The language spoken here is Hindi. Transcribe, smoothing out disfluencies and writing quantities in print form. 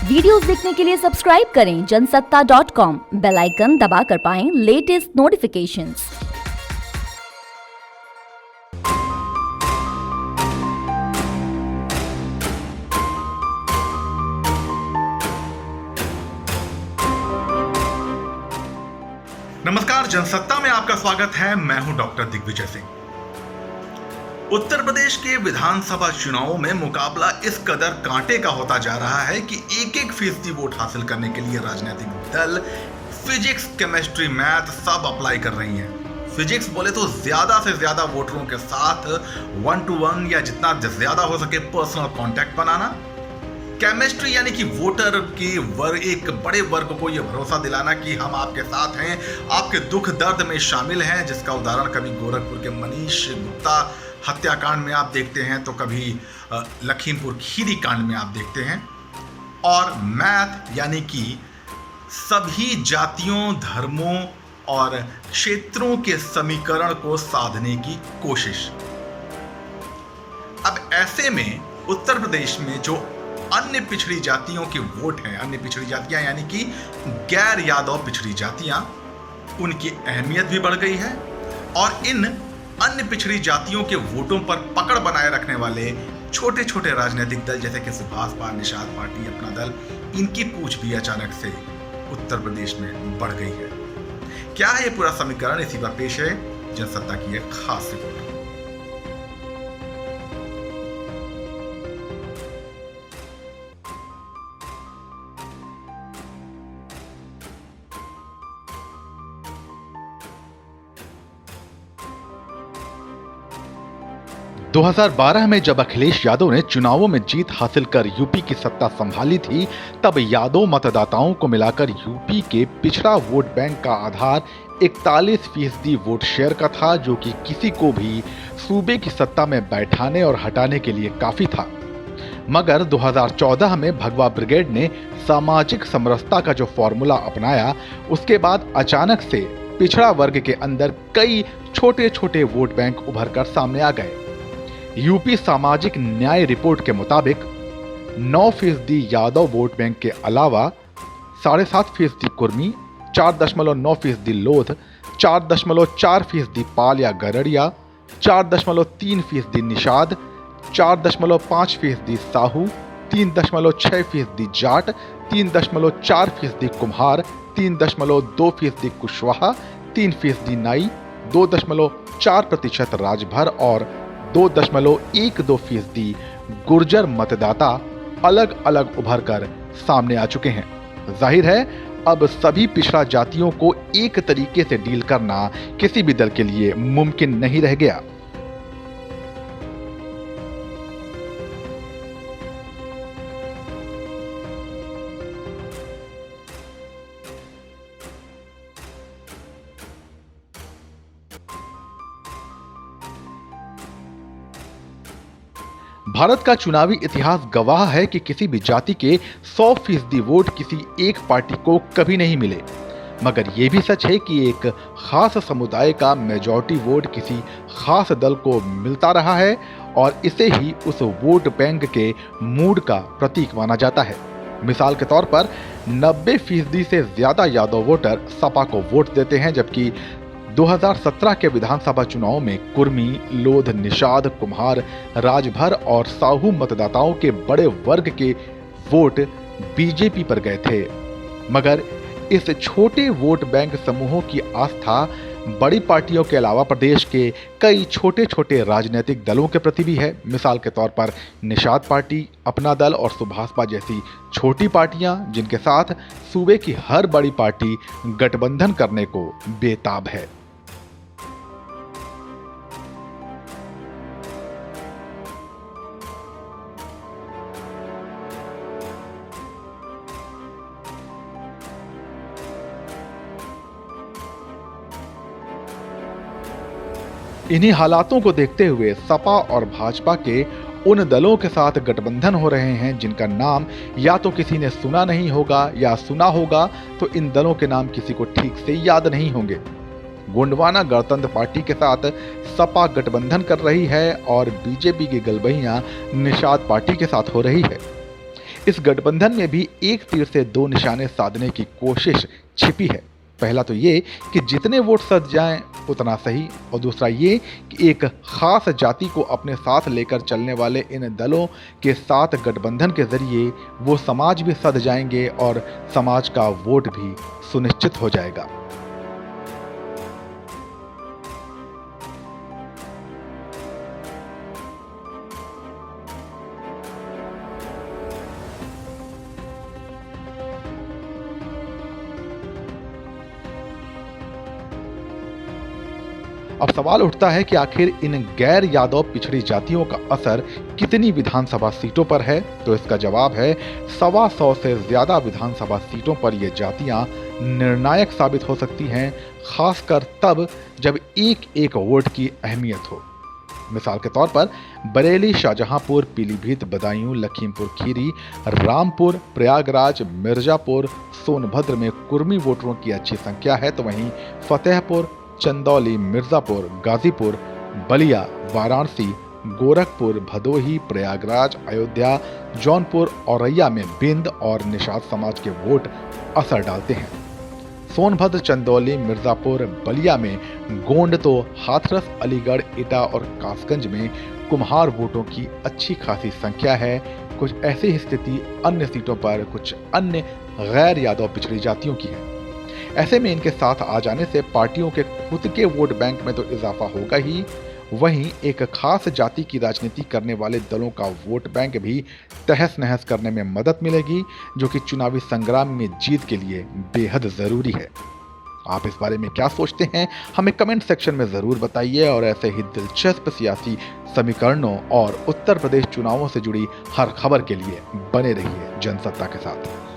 वीडियोस देखने के लिए सब्सक्राइब करें जनसत्ता.com, बेल आइकन दबाकर पाएं लेटेस्ट नोटिफिकेशंस। नमस्कार, जनसत्ता में आपका स्वागत है। मैं हूं डॉक्टर दिग्विजय सिंह। उत्तर प्रदेश के विधानसभा चुनावों में मुकाबला इस कदर कांटे का होता जा रहा है कि 1-1% वोट हासिल करने के लिए राजनीतिक दल फिजिक्स, केमिस्ट्री, मैथ सब अप्लाई कर रही हैं। फिजिक्स बोले तो ज्यादा से ज्यादा वोटरों के साथ 1-to-1 या जितना ज्यादा हो सके पर्सनल कांटेक्ट बनाना। केमिस्ट्री यानी कि वोटर के एक बड़े वर्ग को यह भरोसा दिलाना कि हम आपके साथ हैं, आपके दुख दर्द में शामिल हैं, जिसका उदाहरण कभी गोरखपुर के मनीष गुप्ता हत्याकांड में आप देखते हैं तो कभी लखीमपुर खीरी कांड में आप देखते हैं। और मैथ यानी कि सभी जातियों, धर्मों और क्षेत्रों के समीकरण को साधने की कोशिश। अब ऐसे में उत्तर प्रदेश में जो अन्य पिछड़ी जातियों के वोट हैं, अन्य पिछड़ी जातियां यानी कि गैर यादव पिछड़ी जातियां, उनकी अहमियत भी बढ़ गई है। और इन अन्य पिछड़ी जातियों के वोटों पर पकड़ बनाए रखने वाले छोटे छोटे राजनीतिक दल जैसे कि सुभाषपा, निषाद पार्टी, अपना दल, इनकी पूछ भी अचानक से उत्तर प्रदेश में बढ़ गई है। क्या है ये पूरा समीकरण, इसी पर पेश है जनसत्ता की एक खास रिपोर्ट। 2012 में जब अखिलेश यादव ने चुनावों में जीत हासिल कर यूपी की सत्ता संभाली थी, तब यादव मतदाताओं को मिलाकर यूपी के पिछड़ा वोट बैंक का आधार 41% वोट शेयर का था, जो कि किसी को भी सूबे की सत्ता में बैठाने और हटाने के लिए काफी था। मगर 2014 में भगवा ब्रिगेड ने सामाजिक समरसता का जो फॉर्मूला अपनाया, उसके बाद अचानक से पिछड़ा वर्ग के अंदर कई छोटे छोटे वोट बैंक उभर कर सामने आ गए। यूपी सामाजिक न्याय रिपोर्ट के मुताबिक 9% यादव वोट बैंक के अलावा 7.5% कुर्मी, 4.9% लोध, 4.4% पाल या गरड़िया, 4.3% निषाद, 4.5% साहू, 3.6% जाट, 3.4% कुम्हार, 3.2% कुशवाहा, 3% नाई, 2.4% राजभर और 2.12% गुर्जर मतदाता अलग अलग उभर कर सामने आ चुके हैं। जाहिर है, अब सभी पिछड़ा जातियों को एक तरीके से डील करना किसी भी दल के लिए मुमकिन नहीं रह गया। भारत का चुनावी इतिहास गवाह है कि किसी भी जाति के 100% वोट किसी एक पार्टी को कभी नहीं मिले, मगर यह भी सच है कि एक खास समुदाय का मेजॉरिटी वोट किसी खास दल को मिलता रहा है और इसे ही उस वोट बैंक के मूड का प्रतीक माना जाता है। मिसाल के तौर पर 90% से ज्यादा यादव वोटर सपा को वोट देते हैं, जबकि 2017 के विधानसभा चुनाव में कुर्मी, लोध, निषाद, कुम्हार, राजभर और साहू मतदाताओं के बड़े वर्ग के वोट बीजेपी पर गए थे। मगर इस छोटे वोट बैंक समूहों की आस्था बड़ी पार्टियों के अलावा प्रदेश के कई छोटे छोटे राजनीतिक दलों के प्रति भी है। मिसाल के तौर पर निषाद पार्टी, अपना दल और सुभाषपा जैसी छोटी पार्टियां, जिनके साथ सूबे की हर बड़ी पार्टी गठबंधन करने को बेताब है। इन्हीं हालातों को देखते हुए सपा और भाजपा के उन दलों के साथ गठबंधन हो रहे हैं जिनका नाम या तो किसी ने सुना नहीं होगा या सुना होगा तो इन दलों के नाम किसी को ठीक से याद नहीं होंगे। गोंडवाना गणतंत्र पार्टी के साथ सपा गठबंधन कर रही है और बीजेपी की गलबहियां निषाद पार्टी के साथ हो रही है। इस गठबंधन में भी एक तीर से दो निशाने साधने की कोशिश छिपी है। पहला तो ये कि जितने वोट सध जाएं उतना सही, और दूसरा ये कि एक खास जाति को अपने साथ लेकर चलने वाले इन दलों के साथ गठबंधन के जरिए वो समाज भी सध जाएंगे और समाज का वोट भी सुनिश्चित हो जाएगा। अब सवाल उठता है कि आखिर इन गैर यादव पिछड़ी जातियों का असर कितनी विधानसभा सीटों पर है। तो इसका जवाब है 125 से ज्यादा विधानसभा सीटों पर ये जातियां निर्णायक साबित हो सकती हैं, खासकर तब जब एक एक वोट की अहमियत हो। मिसाल के तौर पर बरेली, शाहजहांपुर, पीलीभीत, बदायूं, लखीमपुर खीरी, रामपुर, प्रयागराज, मिर्जापुर, सोनभद्र में कुर्मी वोटरों की अच्छी संख्या है, तो वहीं फतेहपुर, चंदौली, मिर्जापुर, गाजीपुर, बलिया, वाराणसी, गोरखपुर, भदोही, प्रयागराज, अयोध्या, जौनपुर, औरैया में बिंद और निषाद समाज के वोट असर डालते हैं। सोनभद्र, चंदौली, मिर्जापुर, बलिया में गोंड, तो हाथरस, अलीगढ़, एटा और कासगंज में कुम्हार वोटों की अच्छी खासी संख्या है। कुछ ऐसी स्थिति अन्य सीटों पर कुछ अन्य गैर यादव पिछड़ी जातियों की है। ऐसे में इनके साथ आ जाने से पार्टियों के खुद के वोट बैंक में तो इजाफा होगा ही, वहीं एक खास जाति की राजनीति करने वाले दलों का वोट बैंक भी तहस नहस करने में मदद मिलेगी, जो कि चुनावी संग्राम में जीत के लिए बेहद जरूरी है। आप इस बारे में क्या सोचते हैं, हमें कमेंट सेक्शन में जरूर बताइए, और ऐसे ही दिलचस्प सियासी समीकरणों और उत्तर प्रदेश चुनावों से जुड़ी हर खबर के लिए बने रहिए जनसत्ता के साथ।